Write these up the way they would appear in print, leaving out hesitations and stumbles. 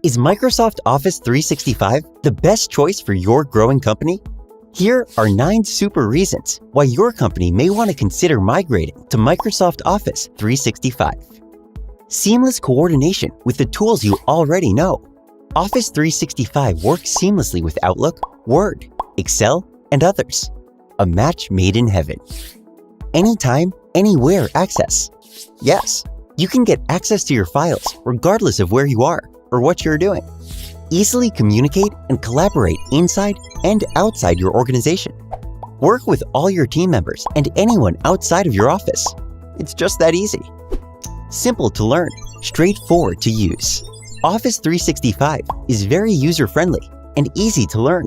Is Microsoft Office 365 the best choice for your growing company? Here are 9 super reasons why your company may want to consider migrating to Microsoft Office 365. Seamless coordination with the tools you already know. Office 365 works seamlessly with Outlook, Word, Excel, and others. A match made in heaven. Anytime, anywhere access. Yes, you can get access to your files regardless of where you are or what you're doing. Easily communicate and collaborate inside and outside your organization. Work with all your team members and anyone outside of your office. It's just that easy. Simple to learn, straightforward to use. Office 365 is very user-friendly and easy to learn.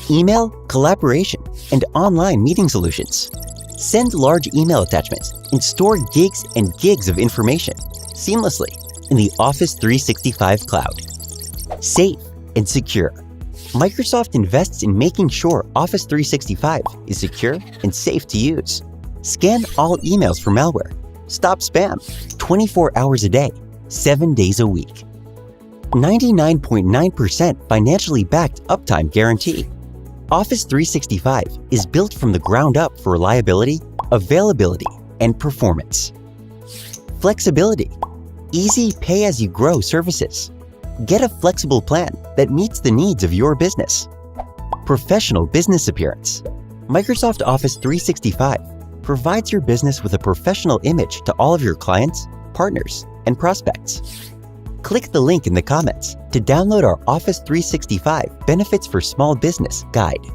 Email, collaboration, and online meeting solutions. Send large email attachments and store gigs and gigs of information seamlessly in the Office 365 cloud. Safe and secure. Microsoft invests in making sure Office 365 is secure and safe to use. Scan all emails for malware. Stop spam 24 hours a day, 7 days a week. 99.9% financially backed uptime guarantee. Office 365 is built from the ground up for reliability, availability, and performance. Flexibility. Easy pay-as-you-grow services. Get a flexible plan that meets the needs of your business. Professional business appearance. Microsoft Office 365 provides your business with a professional image to all of your clients, partners, and prospects. Click the link in the comments to download our Office 365 Benefits for Small Business guide.